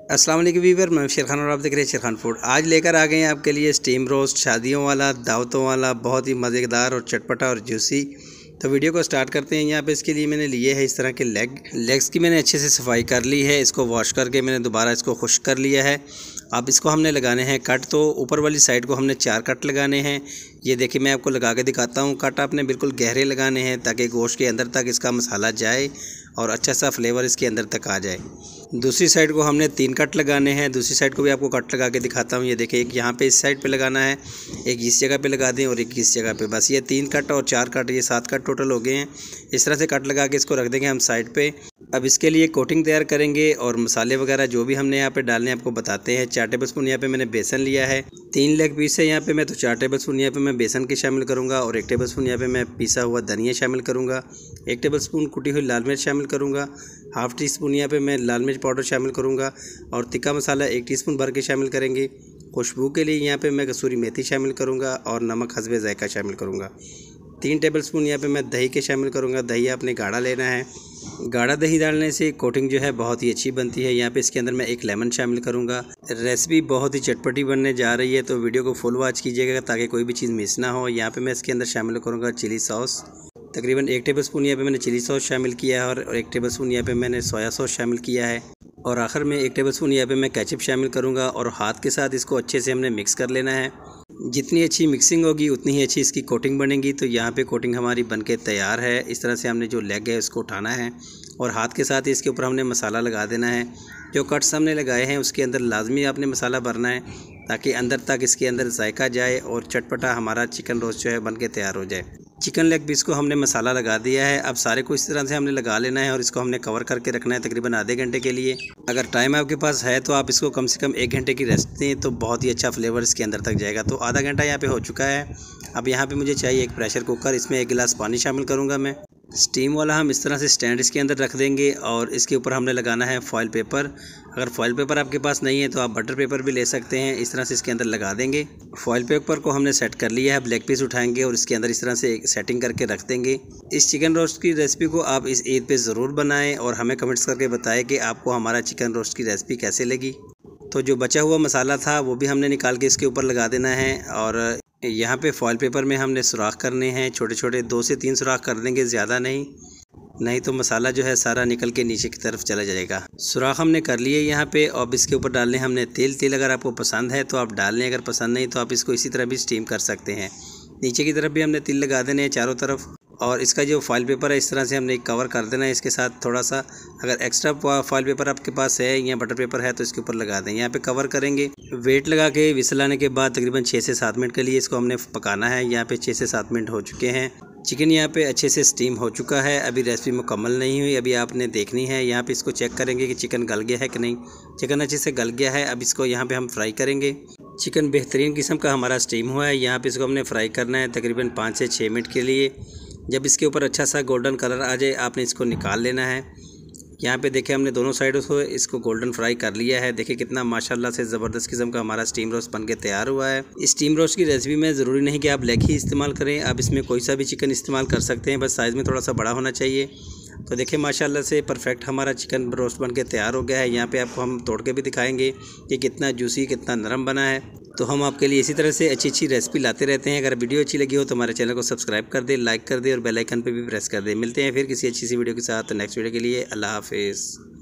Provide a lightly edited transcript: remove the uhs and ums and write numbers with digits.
अस्सलाम वालेकुम वीवर, मैं शेर खान और आप देख रहे हैं शेर खान फूड। आज लेकर आ गए हैं आपके लिए स्टीम रोस्ट, शादियों वाला, दावतों वाला, बहुत ही मज़ेदार और चटपटा और जूसी। तो वीडियो को स्टार्ट करते हैं। यहाँ पे इसके लिए मैंने लिए है इस तरह के लेग्स की मैंने अच्छे से सफाई कर ली है। इसको वॉश करके मैंने दोबारा इसको खुश्क कर लिया है। अब इसको हमने लगाने हैं कट। तो ऊपर वाली साइड को हमने 4 कट लगाने हैं। ये देखिए मैं आपको लगा के दिखाता हूँ। कट आपने बिल्कुल गहरे लगाने हैं ताकि गोश्त के अंदर तक इसका मसाला जाए और अच्छा सा फ्लेवर इसके अंदर तक आ जाए। दूसरी साइड को हमने 3 कट लगाने हैं। दूसरी साइड को भी आपको कट लगा के दिखाता हूँ। ये देखिए एक यहाँ पे इस साइड पे लगाना है, एक इस जगह पे लगा दें और एक इस जगह पे। बस ये 3 कट और 4 कट, ये 7 कट टोटल हो गए हैं। इस तरह से कट लगा के इसको रख देंगे हम साइड पे। अब इसके लिए कोटिंग तैयार करेंगे और मसाले वगैरह जो भी हमने यहाँ पे डालने आपको बताते हैं। 4 टेबल स्पून यहाँ पे मैंने बेसन लिया है। 3 लेग पीस है यहाँ पे मैं, तो 4 टेबल स्पून यहाँ पे मैं बेसन के शामिल करूँगा और 1 टेबल स्पून यहाँ पे मैं पिसा हुआ धनिया शामिल करूँगा। 1 टेबल स्पून कुटी हुई लाल मिर्च शामिल करूँगा। हाफ़ टी स्पून यहाँ पे मैं लाल मिर्च पाउडर शामिल करूँगा और तिक्का मसाला 1 टीस्पून भर के शामिल करेंगे। खुशबू के लिए यहाँ पे मैं कसूरी मेथी शामिल करूँगा और नमक हस्बे ज़ायका शामिल करूँगा। 3 टेबल स्पून यहाँ पे मैं दही के शामिल करूँगा। दही आपने गाढ़ा लेना है। गाढ़ा दही डालने से कोटिंग जो है बहुत ही अच्छी बनती है। यहाँ पे इसके अंदर मैं 1 लेमन शामिल करूँगा। रेसिपी बहुत ही चटपटी बनने जा रही है, तो वीडियो को फुल वॉच कीजिएगा ताकि कोई भी चीज़ मिस ना हो। यहाँ पे मैं इसके अंदर शामिल करूँगा चिली सॉस। तकरीबन 1 टेबल स्पून यहाँ पे मैंने चिली सॉस शामिल किया है और 1 टेबल स्पून यहाँ पे मैंने सोया सॉस शामिल किया है। और आखिर में 1 टेबल स्पून यहाँ पे मैं केचप शामिल करूँगा और हाथ के साथ इसको अच्छे से हमने मिक्स कर लेना है। जितनी अच्छी मिक्सिंग होगी उतनी ही अच्छी इसकी कोटिंग बनेगी। तो यहाँ पे कोटिंग हमारी बनके तैयार है। इस तरह से हमने जो लेग है उसको उठाना है और हाथ के साथ इसके ऊपर हमने मसाला लगा देना है। जो कट्स हमने लगाए हैं उसके अंदर लाजमी आपने मसाला भरना है ताकि अंदर तक इसके अंदर जायका जाए और चटपटा हमारा चिकन रोस्ट जो है बनके तैयार हो जाए। चिकन लेग पीस को हमने मसाला लगा दिया है। अब सारे को इस तरह से हमने लगा लेना है और इसको हमने कवर करके रखना है तकरीबन आधे घंटे के लिए। अगर टाइम आपके पास है तो आप इसको कम से कम 1 घंटे की रेस्ट दें तो बहुत ही अच्छा फ्लेवर इसके अंदर तक जाएगा। तो आधा घंटा यहाँ पे हो चुका है। अब यहाँ पे मुझे चाहिए एक प्रेशर कुकर। इसमें 1 गिलास पानी शामिल करूँगा मैं। स्टीम वाला हम इस तरह से स्टैंड इसके अंदर रख देंगे और इसके ऊपर हमने लगाना है फॉइल पेपर। अगर फॉइल पेपर आपके पास नहीं है तो आप बटर पेपर भी ले सकते हैं। इस तरह से इसके अंदर लगा देंगे। फॉइल पेपर को हमने सेट कर लिया है। अब लेग पीस उठाएंगे और इसके अंदर इस तरह से सेटिंग करके रख देंगे। इस चिकन रोस्ट की रेसिपी को आप इस ईद पे ज़रूर बनाएं और हमें कमेंट्स करके बताएं कि आपको हमारा चिकन रोस्ट की रेसिपी कैसे लगी। तो जो बचा हुआ मसाला था वो भी हमने निकाल के इसके ऊपर लगा देना है और यहाँ पे फॉइल पेपर में हमने सुराख करने हैं। छोटे छोटे 2 से 3 सुराख कर देंगे, ज़्यादा नहीं तो मसाला जो है सारा निकल के नीचे की तरफ चला जाएगा। सुराख हमने कर लिए यहाँ पे। अब इसके ऊपर डालने हमने तेल अगर आपको पसंद है तो आप डाल लें, अगर पसंद नहीं तो आप इसको इसी तरह भी स्टीम कर सकते हैं। नीचे की तरफ भी हमने तिल लगा देने हैं चारों तरफ। और इसका जो फॉइल पेपर है इस तरह से हमने कवर कर देना है इसके साथ थोड़ा सा। अगर एक्स्ट्रा फॉइल पेपर आपके पास है या बटर पेपर है तो इसके ऊपर लगा दें। यहाँ पे कवर करेंगे। वेट लगा के विसल आने के बाद तकरीबन 6 से 7 मिनट के लिए इसको हमने पकाना है। यहाँ पे 6 से 7 मिनट हो चुके हैं। चिकन यहाँ पे अच्छे से स्टीम हो चुका है। अभी रेसिपी मुकम्मल नहीं हुई, अभी आपने देखनी है। यहाँ पे इसको चेक करेंगे कि चिकन गल गया है कि नहीं। चिकन अच्छे से गल गया है। अब इसको यहाँ पे हम फ्राई करेंगे। चिकन बेहतरीन किस्म का हमारा स्टीम हुआ है। यहाँ पे इसको हमने फ्राई करना है तकरीबन 5 से 6 मिनट के लिए। जब इसके ऊपर अच्छा सा गोल्डन कलर आ जाए आपने इसको निकाल लेना है। यहाँ पे देखिए हमने दोनों साइडों से इसको गोल्डन फ्राई कर लिया है। देखिए कितना माशाल्लाह से ज़बरदस्त किस्म का हमारा स्टीम रोस्ट बनके तैयार हुआ है। इस स्टीम रोस्ट की रेसिपी में ज़रूरी नहीं कि आप लेग ही इस्तेमाल करें, आप इसमें कोई सा भी चिकन इस्तेमाल कर सकते हैं, बस साइज़ में थोड़ा सा बड़ा होना चाहिए। तो देखिए माशाल्लाह से परफेक्ट हमारा चिकन रोस्ट बनके तैयार हो गया है। यहाँ पे आपको हम तोड़ के भी दिखाएंगे कि कितना जूसी, कितना नरम बना है। तो हम आपके लिए इसी तरह से अच्छी रेसिपी लाते रहते हैं। अगर वीडियो अच्छी लगी हो तो हमारे चैनल को सब्सक्राइब कर दे, लाइक कर दे और बेल आइकन पे भी प्रेस कर दे। मिलते हैं फिर किसी अच्छी सी वीडियो के साथ नेक्स्ट वीडियो के लिए। अल्लाह हाफिज़।